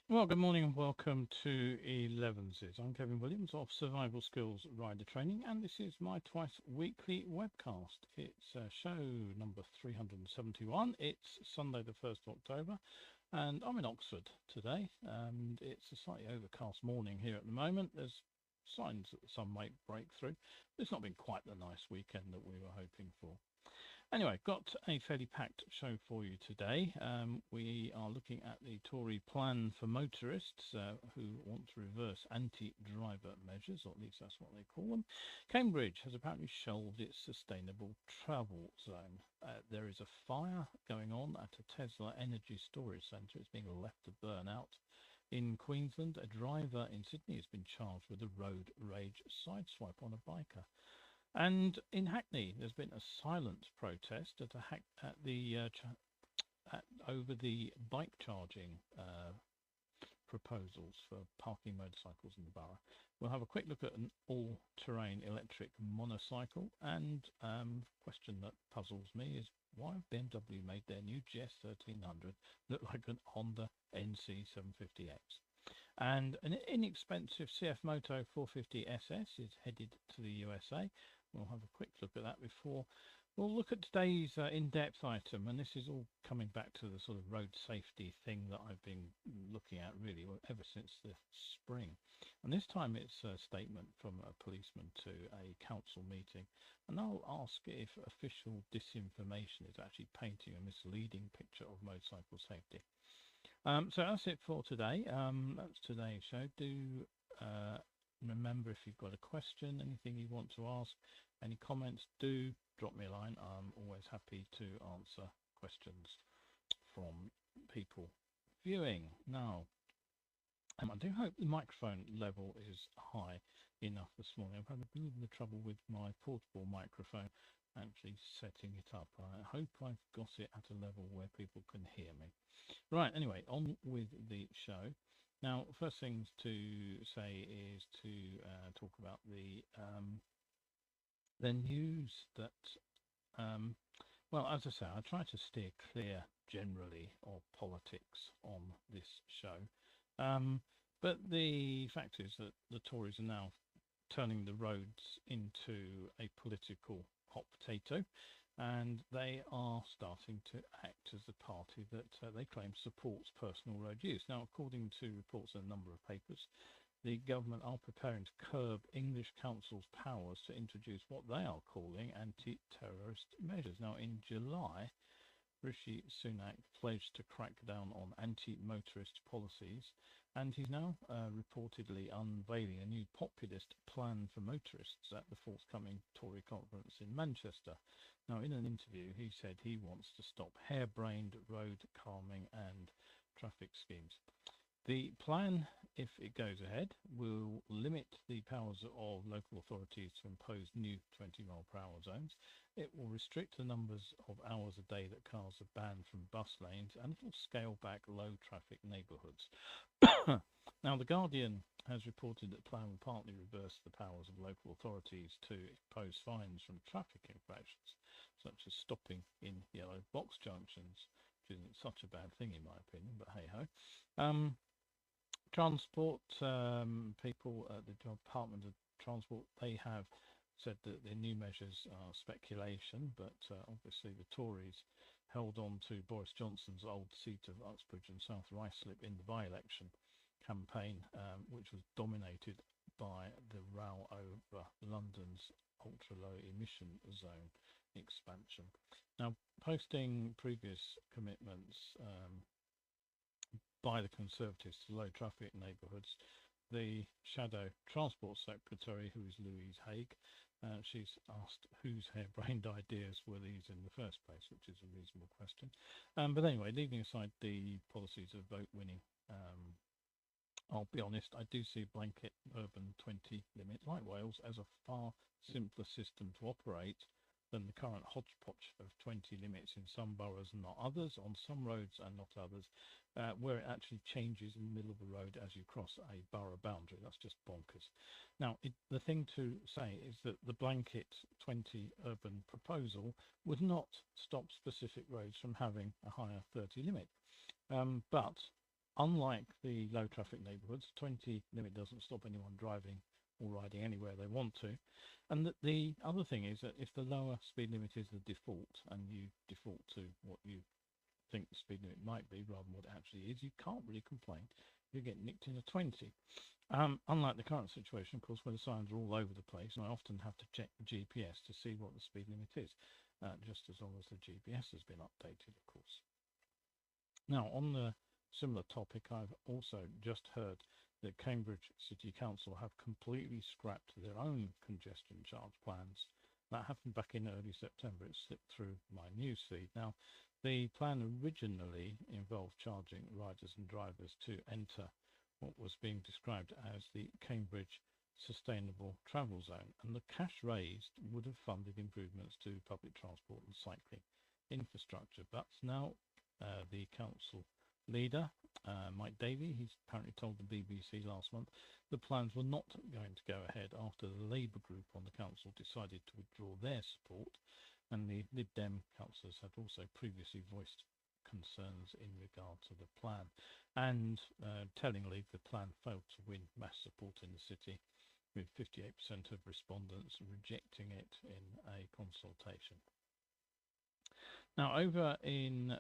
Well, good morning and welcome to ELEVENSES. I'm Kevin Williams of Survival Skills Rider Training, and this is my twice weekly webcast. It's show number 371. It's Sunday the 1st of October, and I'm in Oxford today, and it's a slightly overcast morning here at the moment. There's signs that the sun might break through. It's not been quite the nice weekend that we were hoping for. Anyway, got a fairly packed show for you today. We are looking at the Tory Plan for motorists who want to reverse anti-driver measures, or at least that's what they call them. Cambridge has apparently shelved its sustainable travel zone. There is a fire going on at a Tesla energy storage centre. It's being left to burn out. In Queensland, a driver in Sydney has been charged with a road rage sideswipe on a biker. And in Hackney, there's been a silent protest over the bike charging proposals for parking motorcycles in the borough. We'll have a quick look at an all-terrain electric monocycle, and question that puzzles me is why have BMW made their new GS 1300 look like an Honda NC750X? And an inexpensive CFMoto 450SS is headed to the USA. We'll have a quick look at that before we'll look at today's in-depth item, and this is all coming back to the sort of road safety thing that I've been looking at really ever since the spring. And this time it's a statement from a policeman to a council meeting, and I'll ask if official disinformation is actually painting a misleading picture of motorcycle safety. So that's it for today. That's today's show. Do remember, if you've got a question, anything you want to ask, any comments, do drop me a line. I'm always happy to answer questions from people viewing. Now, I do hope the microphone level is high enough this morning. I've had a bit of trouble with my portable microphone actually setting it up. I hope I've got it at a level where people can hear me. Right, anyway, on with the show. Now, first things to say is to talk about the news that, well, as I say, I try to steer clear generally of politics on this show. But the fact is that the Tories are now turning the roads into a political hot potato, and they are starting to act as the party that they claim supports personal road use. Now, according to reports in a number of papers, the government are preparing to curb English councils' powers to introduce what they are calling anti-terrorist measures. Now, in July, Rishi Sunak pledged to crack down on anti-motorist policies, and he's now reportedly unveiling a new populist plan for motorists at the forthcoming Tory conference in Manchester. Now, in an interview, he said he wants to stop harebrained road calming and traffic schemes. The plan, if it goes ahead, will limit the powers of local authorities to impose new 20-mile-per-hour zones. It will restrict the numbers of hours a day that cars are banned from bus lanes, and it will scale back low-traffic neighbourhoods. Now, The Guardian has reported that the plan will partly reverse the powers of local authorities to impose fines from traffic infractions, such as stopping in yellow box junctions, which isn't such a bad thing in my opinion, but hey-ho. Transport people at the Department of Transport, they have said that the new measures are speculation, but obviously the Tories held on to Boris Johnson's old seat of Uxbridge and South Ruislip in the by-election campaign, which was dominated by the rail over London's ultra-low emission zone expansion. Now, posting previous commitments by the Conservatives to low traffic neighbourhoods, the Shadow Transport Secretary, who is Louise Haigh, she's asked whose harebrained ideas were these in the first place, which is a reasonable question. But anyway, leaving aside the policies of vote winning, I'll be honest, I do see blanket urban 20 limit, like Wales, as a far simpler system to operate than the current hodgepodge of 20 limits in some boroughs and not others, on some roads and not others, where it actually changes in the middle of the road as you cross a borough boundary. That's just bonkers. Now, the thing to say is that the blanket 20 urban proposal would not stop specific roads from having a higher 30 limit. But unlike the low traffic neighbourhoods, 20 limit doesn't stop anyone driving or riding anywhere they want to. And the other thing is that if the lower speed limit is the default, and you default to what you think the speed limit might be rather than what it actually is, you can't really complain. You get nicked in a 20. Unlike the current situation, of course, where the signs are all over the place, and I often have to check the GPS to see what the speed limit is, just as long as the GPS has been updated, of course. Now, on the similar topic, I've also just heard that Cambridge City Council have completely scrapped their own congestion charge plans. That happened back in early September. It slipped through my newsfeed. Now, the plan originally involved charging riders and drivers to enter what was being described as the Cambridge Sustainable Travel Zone, and the cash raised would have funded improvements to public transport and cycling infrastructure. But now the council leader, Mike Davey, he's apparently told the BBC last month the plans were not going to go ahead after the Labour group on the council decided to withdraw their support, and the Lib Dem councillors had also previously voiced concerns in regard to the plan. And tellingly, the plan failed to win mass support in the city, with 58% of respondents rejecting it in a consultation. Now, over in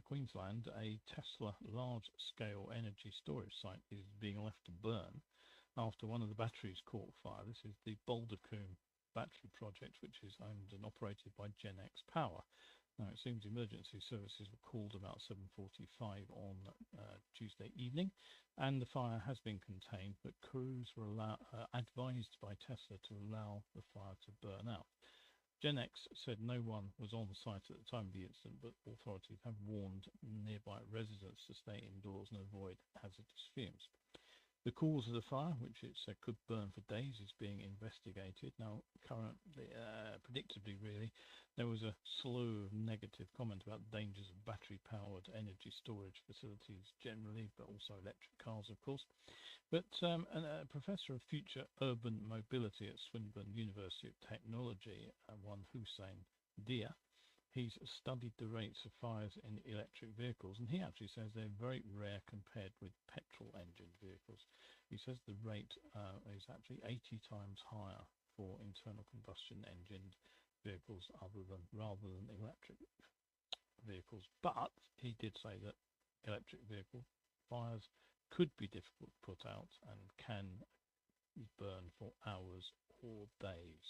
Queensland, a Tesla large-scale energy storage site is being left to burn after one of the batteries caught fire. This is the Baldercombe battery project, which is owned and operated by GenX Power. Now, it seems emergency services were called about 7:45 on Tuesday evening, and the fire has been contained, but crews were advised by Tesla to allow the fire to burn out. GenX said no one was on the site at the time of the incident, but authorities have warned nearby residents to stay indoors and avoid hazardous fumes. The cause of the fire, which it said could burn for days, is being investigated. Now, currently, predictably really, there was a slew of negative comment about the dangers of battery-powered energy storage facilities generally, but also electric cars, of course. But a professor of future urban mobility at Swinburne University of Technology, one Hussein Dia, he's studied the rates of fires in electric vehicles, and he actually says they're very rare compared with petrol-engined vehicles. He says the rate is actually 80 times higher for internal combustion engined vehicles rather than electric vehicles. But he did say that electric vehicle fires could be difficult to put out and can burn for hours or days.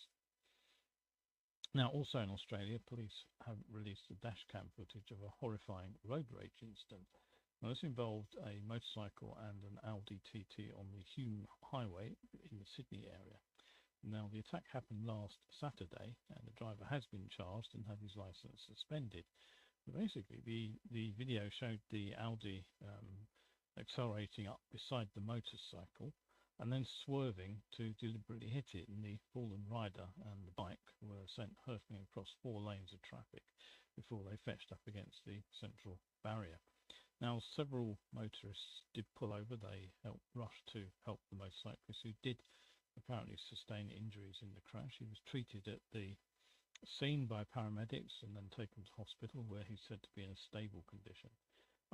Now, also in Australia, police have released the dashcam footage of a horrifying road rage incident. Now, this involved a motorcycle and an Audi TT on the Hume Highway in the Sydney area. Now, the attack happened last Saturday, and the driver has been charged and had his licence suspended. But basically, the video showed the Audi accelerating up beside the motorcycle and then swerving to deliberately hit it, and the fallen rider and the bike were sent hurtling across 4 lanes of traffic before they fetched up against the central barrier. Now, several motorists did pull over. They rushed to help the motorcyclist, who did apparently sustain injuries in the crash. He was treated at the scene by paramedics and then taken to hospital, where he's said to be in a stable condition.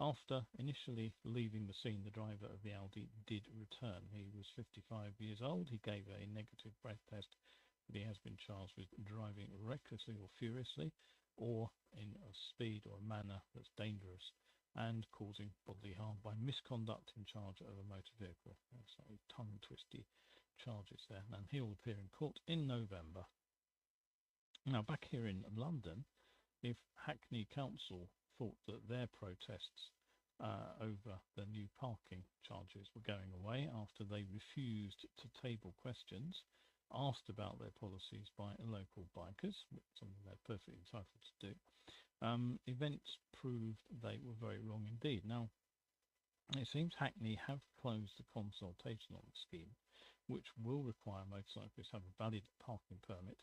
After initially leaving the scene, the driver of the Audi did return. He was 55 years old. He gave a negative breath test, but he has been charged with driving recklessly or furiously, or in a speed or a manner that's dangerous, and causing bodily harm by misconduct in charge of a motor vehicle. That's a tongue-twisty charges there, and he will appear in court in November. Now, back here in London, if Hackney Council thought that their protests over the new parking charges were going away after they refused to table questions asked about their policies by local bikers, something they're perfectly entitled to do, events proved they were very wrong indeed. Now, it seems Hackney have closed the consultation on the scheme, which will require motorcyclists to have a valid parking permit,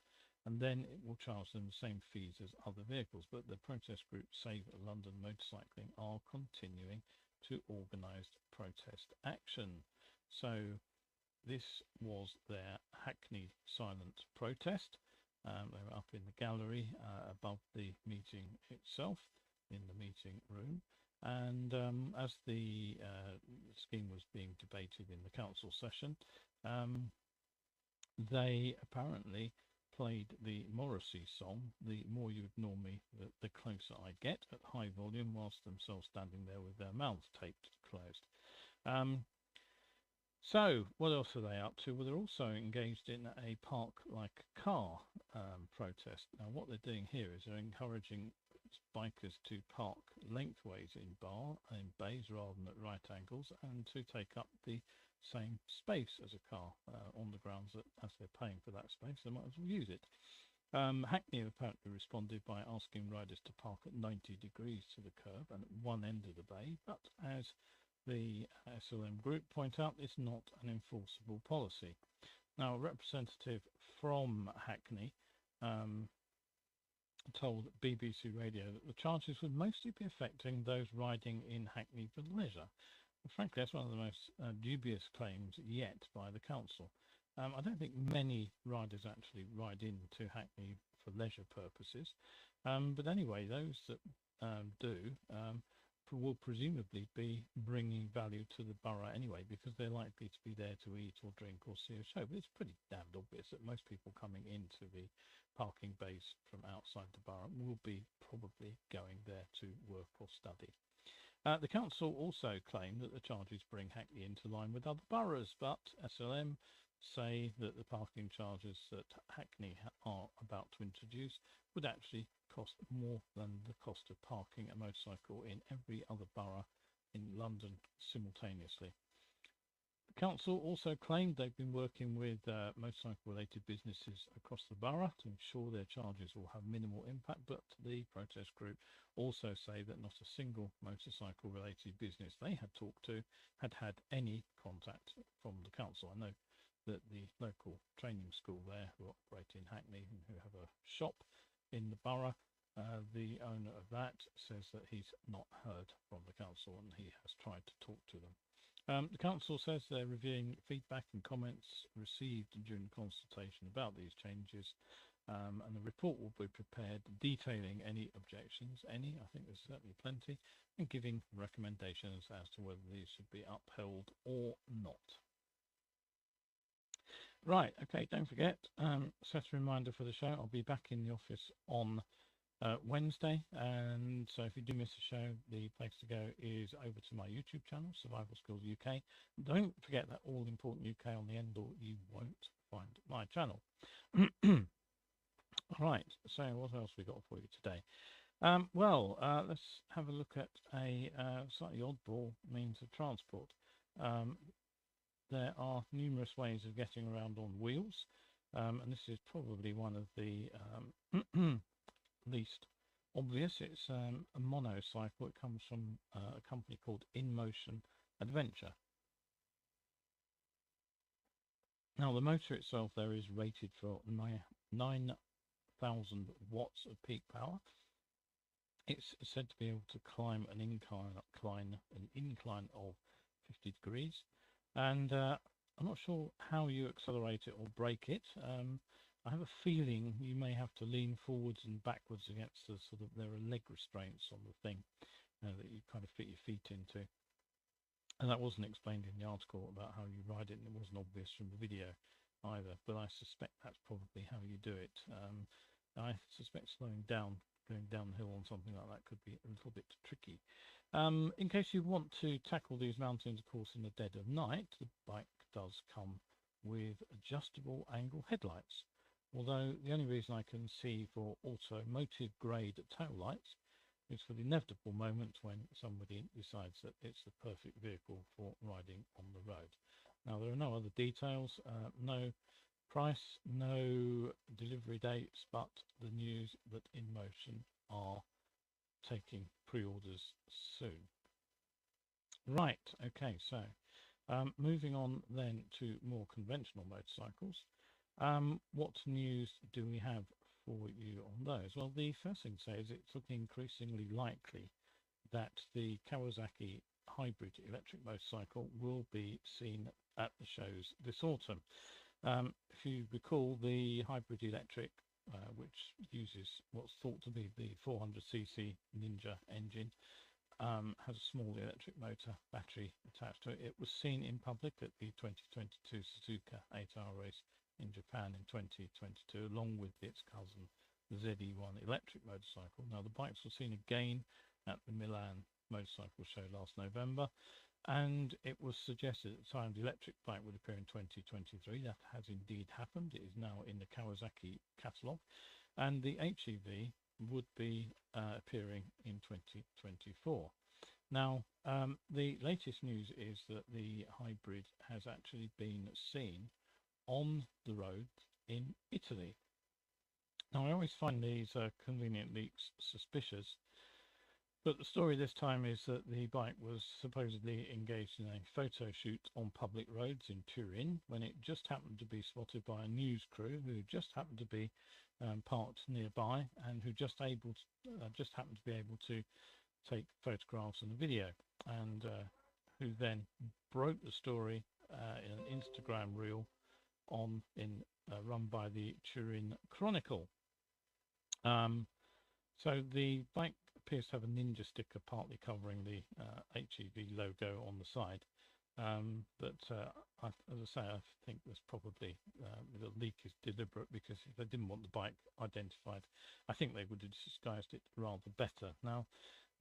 and then it will charge them the same fees as other vehicles. But the protest group Save London Motorcycling are continuing to organise protest action. So this was their Hackney silent protest. They were up in the gallery above the meeting itself, in the meeting room. And as the scheme was being debated in the council session, they apparently played the Morrissey song, "The More You Ignore Me, the Closer I Get," at high volume, whilst themselves standing there with their mouths taped closed. So what else are they up to? Well, they're also engaged in a park like car protest. Now, what they're doing here is they're encouraging bikers to park lengthways in bays rather than at right angles, and to take up the same space as a car on the grounds that as they're paying for that space, they might as well use it. Hackney apparently responded by asking riders to park at 90 degrees to the curb and at one end of the bay, but as the SLM group point out, it's not an enforceable policy. Now, a representative from Hackney told BBC Radio that the charges would mostly be affecting those riding in Hackney for leisure. And frankly, that's one of the most dubious claims yet by the council. I don't think many riders actually ride into Hackney for leisure purposes, but anyway, those that do will presumably be bringing value to the borough anyway, because they're likely to be there to eat or drink or see a show. But it's pretty damned obvious that most people coming into the parking bays from outside the borough will be probably going there to work or study. The council also claimed that the charges bring Hackney into line with other boroughs, but SLM say that the parking charges that Hackney are about to introduce would actually cost more than the cost of parking a motorcycle in every other borough in London simultaneously. The council also claimed they've been working with motorcycle-related businesses across the borough to ensure their charges will have minimal impact, but the protest group also say that not a single motorcycle-related business they had talked to had had any contact from the council. I know that the local training school there, who operate in Hackney and who have a shop in the borough, the owner of that says that he's not heard from the council and he has tried to talk to them. The council says they're reviewing feedback and comments received during the consultation about these changes, and the report will be prepared detailing any objections, I think there's certainly plenty, and giving recommendations as to whether these should be upheld or not. Right, okay, don't forget, set a reminder for the show. I'll be back in the office on Wednesday, and so if you do miss a show, the place to go is over to my YouTube channel, Survival Skills UK. Don't forget that all important UK on the end, or you won't find my channel. Right, so what else we got for you today? Let's have a look at a slightly oddball means of transport. There are numerous ways of getting around on wheels, and this is probably one of the least obvious. It's a monocycle. It comes from a company called Inmotion Adventure. Now, the motor itself there is rated for 9,000 watts of peak power. It's said to be able to climb an incline of 50 degrees. And I'm not sure how you accelerate it or brake it. I have a feeling you may have to lean forwards and backwards against the there are leg restraints on the thing that you kind of fit your feet into. And that wasn't explained in the article about how you ride it, and it wasn't obvious from the video either. But I suspect that's probably how you do it. I suspect slowing down, going downhill on something like that could be a little bit tricky. In case you want to tackle these mountains, of course, in the dead of night, the bike does come with adjustable angle headlights. Although the only reason I can see for automotive grade tail lights is for the inevitable moment when somebody decides that it's the perfect vehicle for riding on the road. Now there are no other details, no price, no delivery dates, but the news that Inmotion are taking pre-orders soon. Right, okay, so moving on then to more conventional motorcycles. What news do we have for you on those? Well, the first thing to say is it's looking increasingly likely that the Kawasaki hybrid electric motorcycle will be seen at the shows this autumn. If you recall, the hybrid electric, which uses what's thought to be the 400cc Ninja engine, has a small electric motor battery attached to it. It was seen in public at the 2022 Suzuka 8-hour race in Japan in 2022, along with its cousin, the ZE1 electric motorcycle. Now, the bikes were seen again at the Milan Motorcycle Show last November, and it was suggested at the time the electric bike would appear in 2023. That has indeed happened. It is now in the Kawasaki catalogue, and the HEV would be appearing in 2024. Now, the latest news is that the hybrid has actually been seen on the road in Italy. Now, I always find these convenient leaks suspicious, but the story this time is that the bike was supposedly engaged in a photo shoot on public roads in Turin when it just happened to be spotted by a news crew who just happened to be parked nearby and who just happened to be able to take photographs and a video, and who then broke the story in an Instagram reel run by the Turin Chronicle. So the bike appears to have a Ninja sticker partly covering the HEV logo on the side, but as I say, I think there's probably the leak is deliberate, because if they didn't want the bike identified, I think they would have disguised it rather better. Now,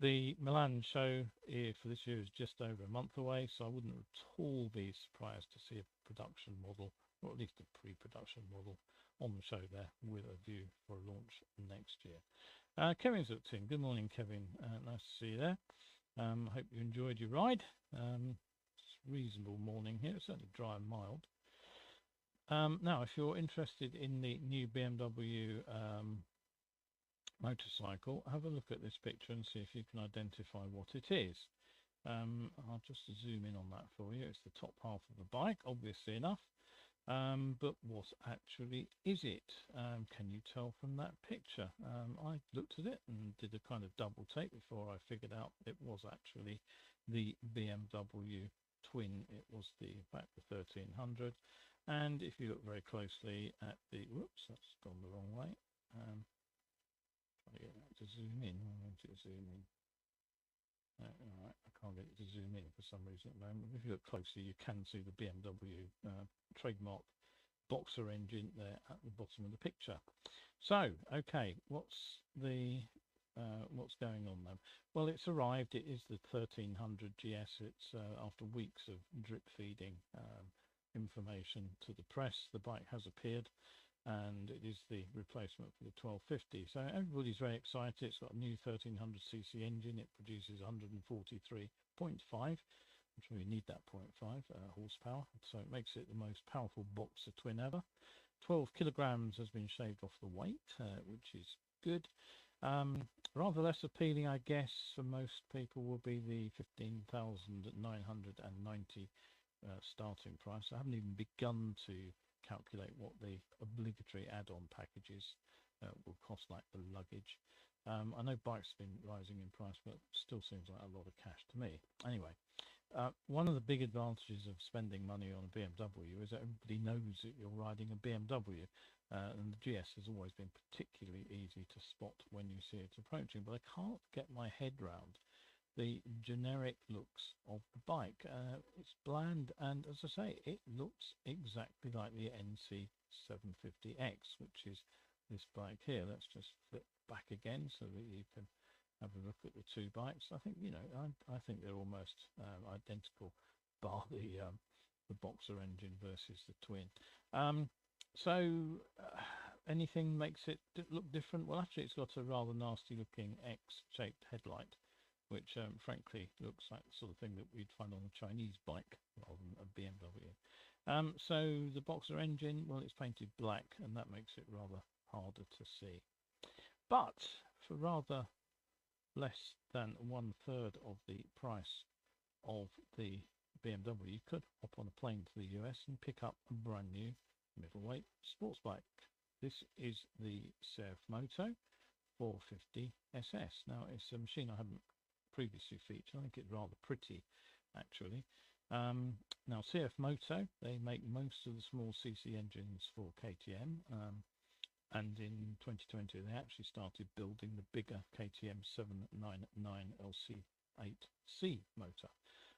the Milan show for this year is just over a month away, so I wouldn't at all be surprised to see a production model, or at least a pre-production model, on the show there with a view for a launch next year. Kevin's looked in. Good morning, Kevin. Nice to see you there. I hope you enjoyed your ride. It's a reasonable morning here. It's certainly dry and mild. Now, if you're interested in the new BMW motorcycle, have a look at this picture and see if you can identify what it is. I'll just zoom in on that for you. It's the top half of the bike, obviously enough. But what actually is it? Can you tell from that picture? I looked at it and did a kind of double take before I figured out it was actually the BMW twin. It was the 1300. And if you look very closely at the, whoops, that's gone the wrong way. Try to get that to zoom in. I want it to zoom in. All right, I can't get it to zoom in for some reason at the moment. If you look closely, you can see the BMW trademark boxer engine there at the bottom of the picture. So, okay, what's going on then? Well, it's arrived. It is the 1300 GS. It's after weeks of drip feeding information to the press, the bike has appeared, and it is the replacement for the 1250. So everybody's very excited. It's got a new 1300cc engine. It produces 143.5, which we need that 0.5 horsepower. So it makes it the most powerful boxer twin ever. 12 kilograms has been shaved off the weight, which is good. Rather less appealing, I guess, for most people will be the 15,990 starting price. I haven't even begun to calculate what the obligatory add-on packages will cost, like the luggage. I know bikes have been rising in price, but still seems like a lot of cash to me. Anyway, one of the big advantages of spending money on a BMW is that everybody knows that you're riding a BMW, and the GS has always been particularly easy to spot when you see it approaching, but I can't get my head round the generic looks of the bike. It's bland, and as I say, it looks exactly like the NC750X, which is this bike here. Let's just flip back again so that you can have a look at the two bikes. I think, you know, I think they're almost identical, bar the boxer engine versus the twin. So anything makes it look different? Well, actually, it's got a rather nasty looking X-shaped headlight, which frankly looks like the sort of thing that we'd find on a Chinese bike rather than a BMW. So the boxer engine, well, it's painted black, and that makes it rather harder to see. But for rather less than 1/3 of the price of the BMW, you could hop on a plane to the US and pick up a brand new middleweight sports bike. This is the CFMoto 450 SS. Now, it's a machine I haven't previously featured. I think it's rather pretty, actually. Now, CFMoto, they make most of the small CC engines for KTM, and in 2020 they actually started building the bigger KTM 799 LC8C motor.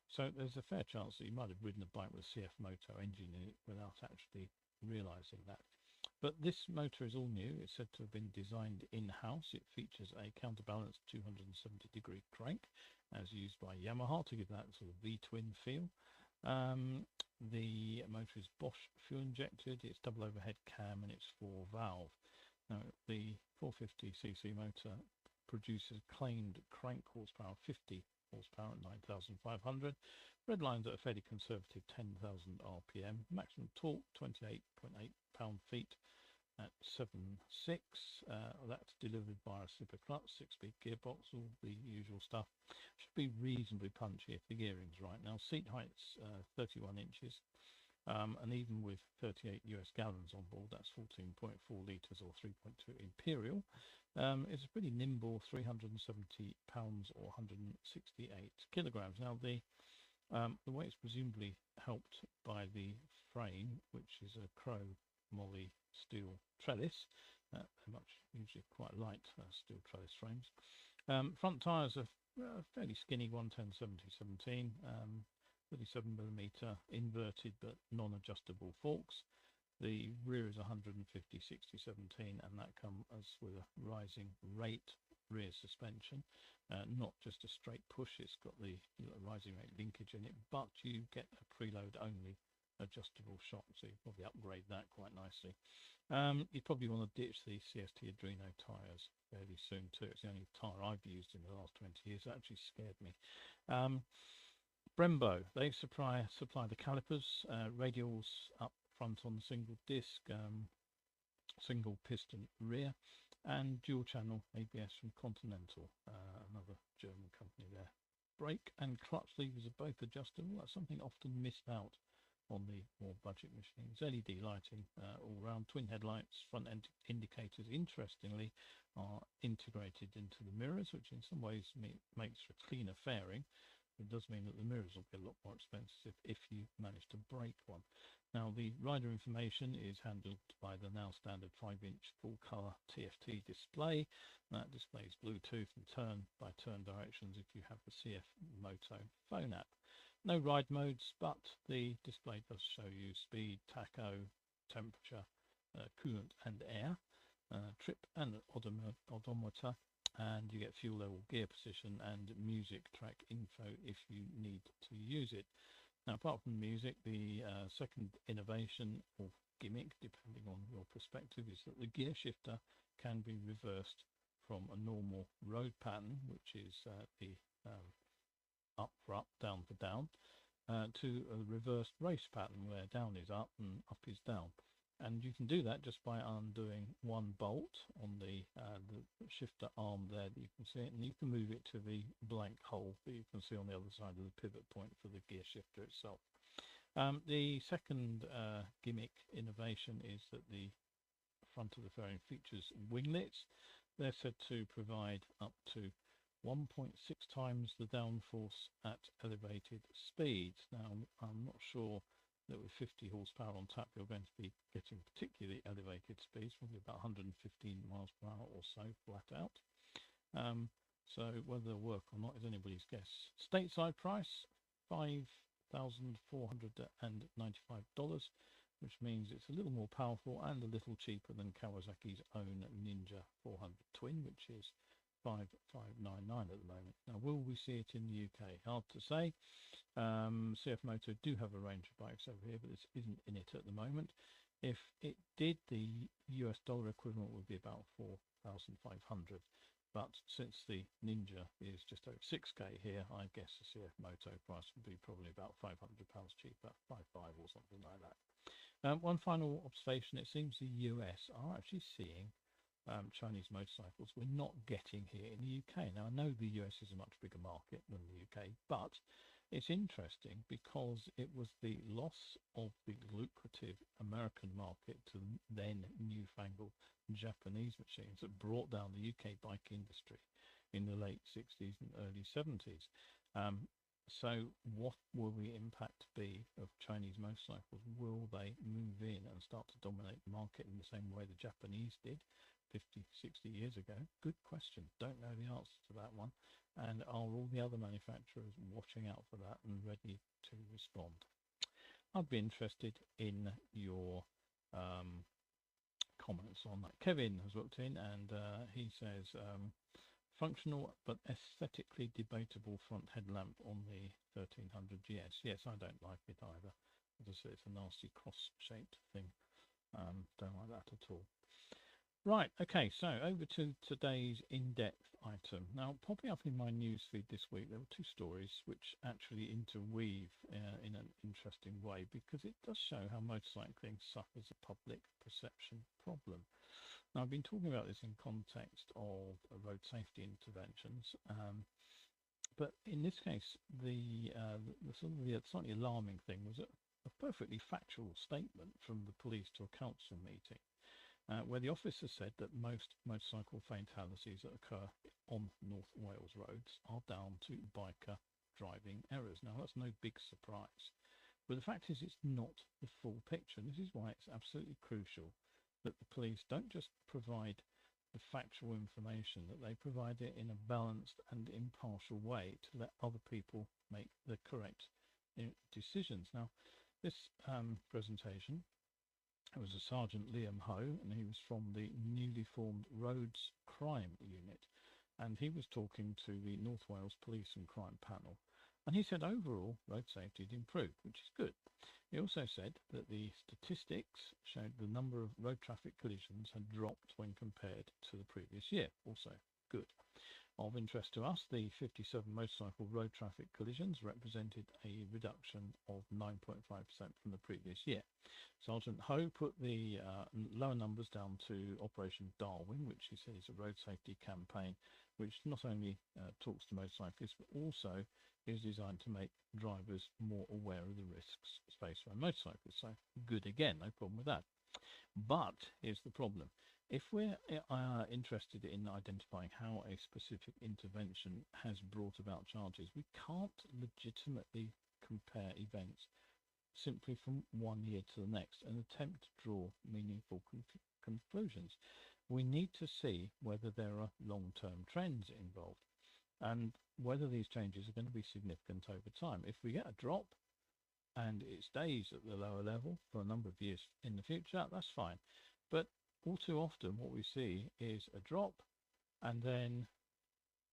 So there's a fair chance that you might have ridden a bike with a CFMoto engine in it without actually realizing that. But this motor is all new. It's said to have been designed in-house. It features a counterbalanced 270-degree crank, as used by Yamaha, to give that sort of V-twin feel. The motor is Bosch fuel injected. It's double overhead cam, and it's 4-valve. Now, the 450cc motor produces claimed crank horsepower 50 horsepower at 9,500. Red lines at a fairly conservative 10,000 RPM. Maximum torque 28.8 pound-feet at 7.6. That's delivered by a slipper clutch, 6-speed gearbox, all the usual stuff. Should be reasonably punchy if the gearing's right. Now, seat height's 31 inches. And even with 38 US gallons on board, that's 14.4 litres or 3.2 imperial. It's a pretty nimble 370 pounds or 168 kilograms. Now, the weight is presumably helped by the frame, which is a chromoly steel trellis. They're usually quite light steel trellis frames. Front tyres are fairly skinny 110/70/17. 37mm inverted but non-adjustable forks. The rear is 150/60/17, and that comes with a rising rate rear suspension, not just a straight push. It's got the rising rate linkage in it, but you get a preload only adjustable shock, so you probably upgrade that quite nicely. You probably want to ditch the CST Adreno tyres fairly soon too. It's the only tyre I've used in the last 20 years. That actually scared me. Brembo, they supply the calipers, radials up front on the single disc, single piston rear, and dual channel ABS from Continental, another German company there. Brake and clutch levers are both adjustable. That's something often missed out on the more budget machines. LED lighting all round, twin headlights, front end indicators, interestingly, are integrated into the mirrors, which in some ways makes for cleaner fairing. It does mean that the mirrors will be a lot more expensive if you manage to break one. Now, the rider information is handled by the now standard 5-inch full-colour TFT display. That displays Bluetooth and turn-by-turn directions if you have the CFMoto phone app. No ride modes, but the display does show you speed, tacho, temperature, coolant and air, trip and odometer, and you get fuel level, gear position and music track info if you need to use it. Now, apart from music, the second innovation or gimmick, depending on your perspective, is that the gear shifter can be reversed from a normal road pattern, which is the up for up, down for down, to a reversed race pattern where down is up and up is down. And you can do that just by undoing one bolt on the shifter arm there that you can see it, and you can move it to the blank hole that you can see on the other side of the pivot point for the gear shifter itself. The second gimmick innovation is that the front of the fairing features winglets. They're said to provide up to 1.6 times the downforce at elevated speeds. Now, I'm not sure that with 50 horsepower on tap you're going to be getting particularly elevated speeds, probably about 115 miles per hour or so flat out. So whether they'll work or not is anybody's guess. Stateside price $5,495, which means it's a little more powerful and a little cheaper than Kawasaki's own Ninja 400 Twin, which is $5,599 at the moment. Now, will we see it in the UK? Hard to say. CFMoto do have a range of bikes over here, but this isn't in it at the moment. If it did, the US dollar equivalent would be about 4,500. But since the Ninja is just over 6k here, I guess the CFMoto price would be probably about £500 cheaper, 5.5 or something like that. One final observation: it seems the US are actually seeing Chinese motorcycles we're not getting here in the UK. Now, I know the US is a much bigger market than the UK, but it's interesting because it was the loss of the lucrative American market to then newfangled Japanese machines that brought down the UK bike industry in the late 60s and early 70s. So what will the impact be of Chinese motorcycles? Will they move in and start to dominate the market in the same way the Japanese did 50, 60 years ago? Good question. Don't know the answer to that one. And are all the other manufacturers watching out for that and ready to respond? I'd be interested in your comments on that. Kevin has looked in and he says, functional but aesthetically debatable front headlamp on the 1300 GS. Yes, I don't like it either. As I said, it's a nasty cross-shaped thing. Don't like that at all. Right, okay, so over to today's in-depth item. Now, popping up in my news feed this week, there were two stories which actually interweave in an interesting way, because it does show how motorcycling suffers a public perception problem. Now, I've been talking about this in context of road safety interventions, but in this case, the slightly alarming thing was a perfectly factual statement from the police to a council meeting, where the officer said that most motorcycle fatalities that occur on North Wales roads are down to biker driving errors. Now, that's no big surprise, but the fact is it's not the full picture. This is why it's absolutely crucial that the police don't just provide the factual information, that they provide it in a balanced and impartial way to let other people make the correct decisions. Now, this presentation, it was a Sergeant Liam Ho, and he was from the newly formed Roads Crime Unit, and he was talking to the North Wales Police and Crime Panel, and he said overall road safety had improved, which is good. He also said that the statistics showed the number of road traffic collisions had dropped when compared to the previous year, also good. Of interest to us, the 57 motorcycle road traffic collisions represented a reduction of 9.5% from the previous year. Sergeant Ho put the lower numbers down to Operation Darwin, which he said is a road safety campaign which not only talks to motorcyclists but also is designed to make drivers more aware of the risks faced by motorcyclists. So good again, no problem with that. But here's the problem. If we're interested in identifying how a specific intervention has brought about charges, we can't legitimately compare events simply from one year to the next and attempt to draw meaningful conclusions. We need to see whether there are long-term trends involved and whether these changes are going to be significant over time. If we get a drop and it stays at the lower level for a number of years in the future, that's fine. But all too often what we see is a drop and then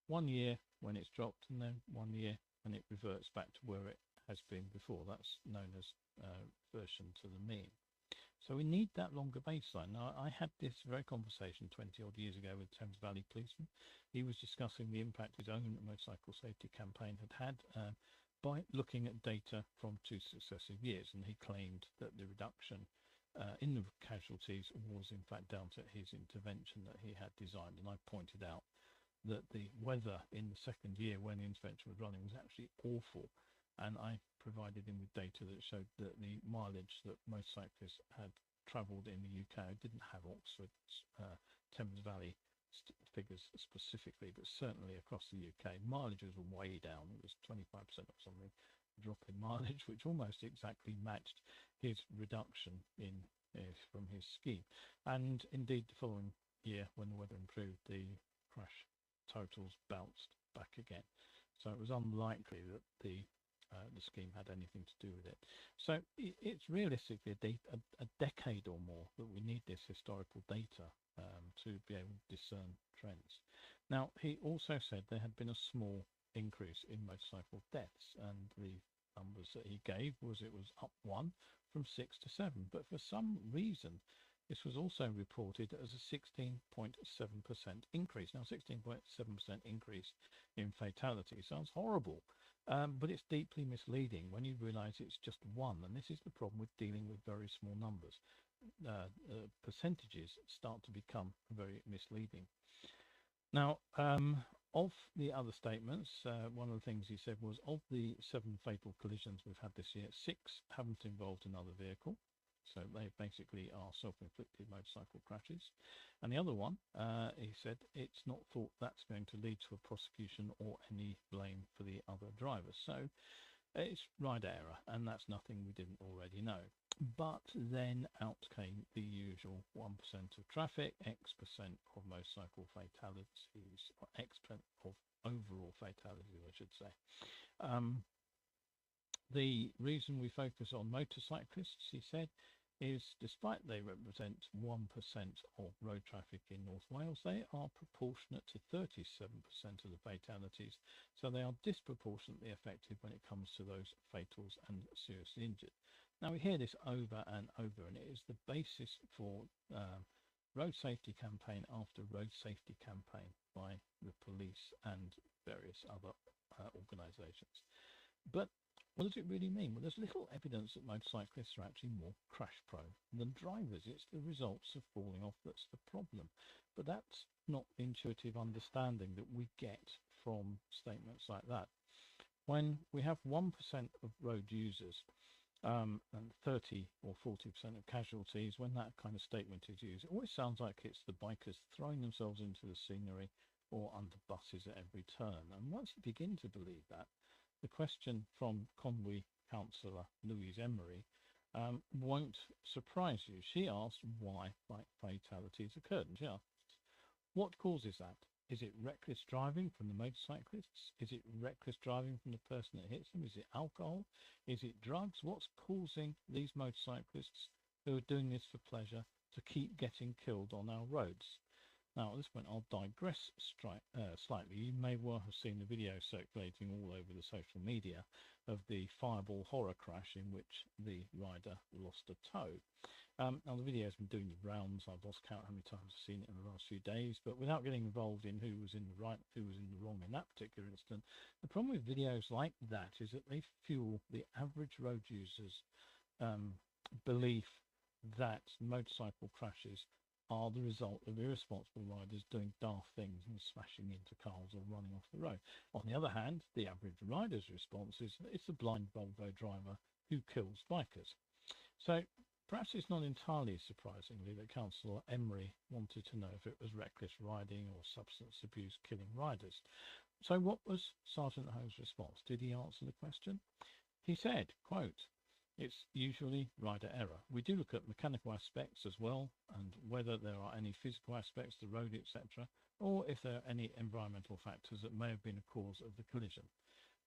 1 year when it's dropped and then 1 year when it reverts back to where it has been before. That's known as reversion to the mean. So we need that longer baseline. Now, I had this very conversation 20 odd years ago with Thames Valley policeman. He was discussing the impact his own motorcycle safety campaign had by looking at data from 2 successive years, and he claimed that the reduction in the casualties was in fact down to his intervention that he had designed. And I pointed out that the weather in the second year when the intervention was running was actually awful, and I provided him with data that showed that the mileage that motorcyclists had travelled in the UK, I didn't have Oxford's Thames Valley figures specifically, but certainly across the UK, mileages were way down. It was 25% or something drop in mileage, which almost exactly matched his reduction in from his scheme. And indeed, the following year, when the weather improved, the crash totals bounced back again. So it was unlikely that the scheme had anything to do with it. So it's realistically a decade or more that we need this historical data to be able to discern trends. Now, he also said there had been a small increase in motorcycle deaths, and the numbers that he gave was it was up 1 from 6 to 7, but for some reason this was also reported as a 16.7% increase. Now 16.7% increase in fatality sounds horrible, but it's deeply misleading when you realize it's just 1, and this is the problem with dealing with very small numbers. Percentages start to become very misleading. Now, of the other statements, one of the things he said was, of the 7 fatal collisions we've had this year, 6 haven't involved another vehicle. So they basically are self-inflicted motorcycle crashes. And the other one, he said, it's not thought that's going to lead to a prosecution or any blame for the other drivers. So it's rider error, and that's nothing we didn't already know. But then out came the usual 1% of traffic, X% of motorcycle fatalities, or X% of overall fatalities, I should say. The reason we focus on motorcyclists, he said, is despite they represent 1% of road traffic in North Wales, they are proportionate to 37% of the fatalities, so they are disproportionately effective when it comes to those fatals and seriously injured. Now we hear this over and over, and it is the basis for road safety campaign after road safety campaign by the police and various other organisations. But what does it really mean? Well, there's little evidence that motorcyclists are actually more crash prone than drivers. It's the results of falling off that's the problem. But that's not the intuitive understanding that we get from statements like that. When we have 1% of road users and 30 or 40% of casualties, when that kind of statement is used, it always sounds like it's the bikers throwing themselves into the scenery or under buses at every turn. And once you begin to believe that, the question from Conwy councillor Louise Emery won't surprise you. She asked why bike fatalities occurred, and she asked, what causes that? Is it reckless driving from the motorcyclists? Is it reckless driving from the person that hits them? Is it alcohol? Is it drugs? What's causing these motorcyclists who are doing this for pleasure to keep getting killed on our roads? Now, at this point, I'll digress slightly. You may well have seen the video circulating all over the social media of the Fireball horror crash in which the rider lost a toe. Now, the video has been doing the rounds. I've lost count how many times I've seen it in the last few days. But without getting involved in who was in the right, who was in the wrong in that particular instance, the problem with videos like that is that they fuel the average road user's belief that motorcycle crashes are the result of irresponsible riders doing daft things and smashing into cars or running off the road. On the other hand, the average rider's response is it's a blind Volvo driver who kills bikers. So perhaps it's not entirely surprisingly that Councillor Emery wanted to know if it was reckless riding or substance abuse killing riders. So what was Sergeant Ho's response? Did he answer the question? He said, quote, "It's usually rider error. We do look at mechanical aspects as well, and whether there are any physical aspects to the road, etc., or if there are any environmental factors that may have been a cause of the collision.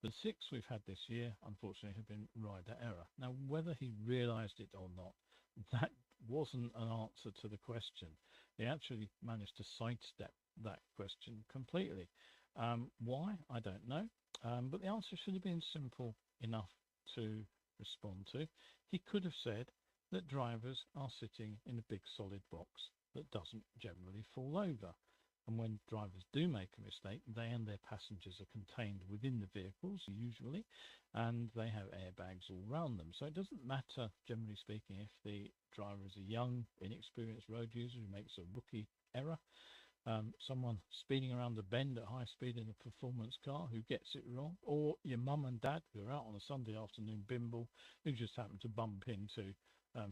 The 6 we've had this year, unfortunately, have been rider error." Now, whether he realised it or not, that wasn't an answer to the question. He actually managed to sidestep that question completely. Why? I don't know. But the answer should have been simple enough to respond to. He could have said that drivers are sitting in a big solid box that doesn't generally fall over, and when drivers do make a mistake, they and their passengers are contained within the vehicles usually, and they have airbags all around them, so it doesn't matter, generally speaking, if the driver is a young inexperienced road user who makes a rookie error, someone speeding around the bend at high speed in a performance car who gets it wrong, or your mum and dad who are out on a Sunday afternoon bimble who just happen to bump into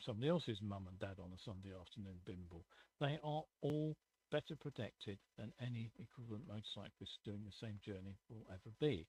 somebody else's mum and dad on a Sunday afternoon bimble. They are all better protected than any equivalent motorcyclist doing the same journey will ever be.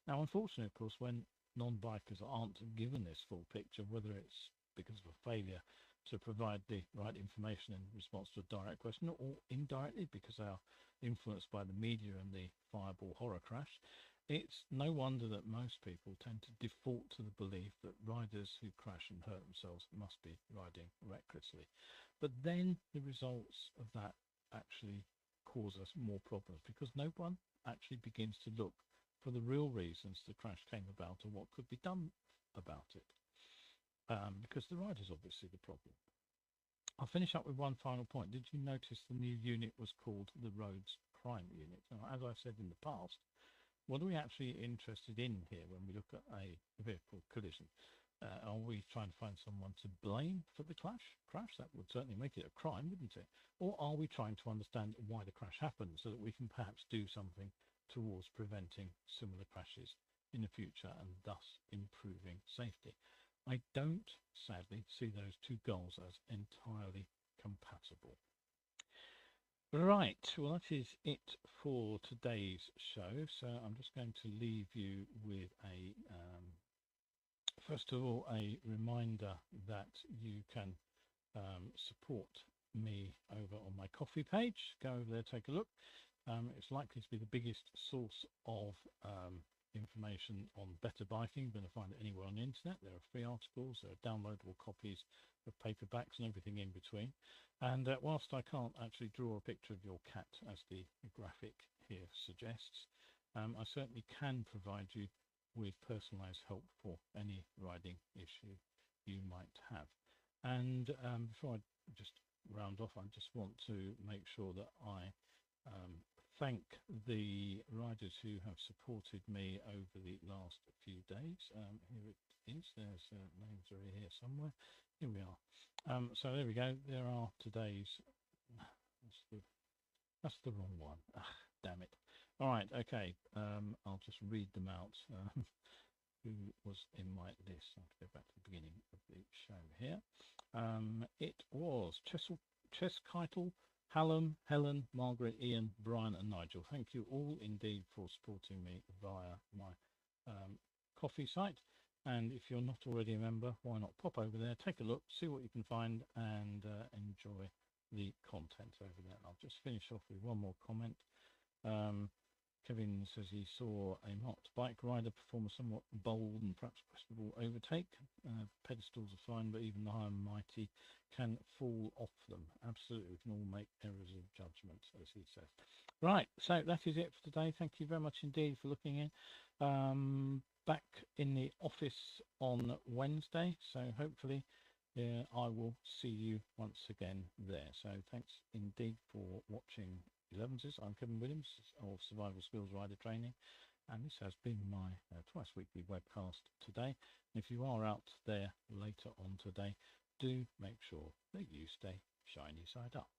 Now, unfortunately, of course, when non-bikers aren't given this full picture, whether it's because of a failure to provide the right information in response to a direct question, or indirectly because they are influenced by the media and the Fireball horror crash, it's no wonder that most people tend to default to the belief that riders who crash and hurt themselves must be riding recklessly. But then the results of that actually cause us more problems, because no one actually begins to look for the real reasons the crash came about and what could be done about it. Because the rider's obviously the problem. I'll finish up with one final point. Did you notice the new unit was called the Roads Crime Unit? Now, as I've said in the past, what are we actually interested in here when we look at a vehicle collision? Are we trying to find someone to blame for the crash? That would certainly make it a crime, wouldn't it? Or are we trying to understand why the crash happened so that we can perhaps do something towards preventing similar crashes in the future and thus improving safety? I don't, sadly, see those two goals as entirely compatible. Right, well, that is it for today's show. So I'm just going to leave you with a first of all, a reminder that you can support me over on my Ko-fi page. Go over there, take a look. It's likely to be the biggest source of information on better biking. You're going to find it anywhere on the internet. There are free articles, there are downloadable copies of paperbacks and everything in between. And whilst I can't actually draw a picture of your cat as the graphic here suggests, I certainly can provide you with personalized help for any riding issue you might have. And before I just round off, I just want to make sure that I thank the riders who have supported me over the last few days. Here it is, there's names are here somewhere. Here we are. So there we go, there are today's, that's the wrong one. Damn it. All right, okay, I'll just read them out. Who was in my list? I have to go back to the beginning of the show here. It was Cheskeitel, Hallam, Helen, Margaret, Ian, Brian and Nigel. Thank you all indeed for supporting me via my Ko-fi site. And if you're not already a member, why not pop over there, take a look, see what you can find and enjoy the content over there. I'll just finish off with one more comment. Kevin says he saw a marked bike rider perform a somewhat bold and perhaps questionable overtake. Pedestals are fine, but even the high and mighty can fall off them. Absolutely, we can all make errors of judgment, as he says. Right, so that is it for today. Thank you very much indeed for looking in. Back in the office on Wednesday, so hopefully I will see you once again there. So thanks indeed for watching ELEVENSES. I'm Kevin Williams of Survival Skills Rider Training, and this has been my twice weekly webcast today. If you are out there later on today, do make sure that you stay shiny side up.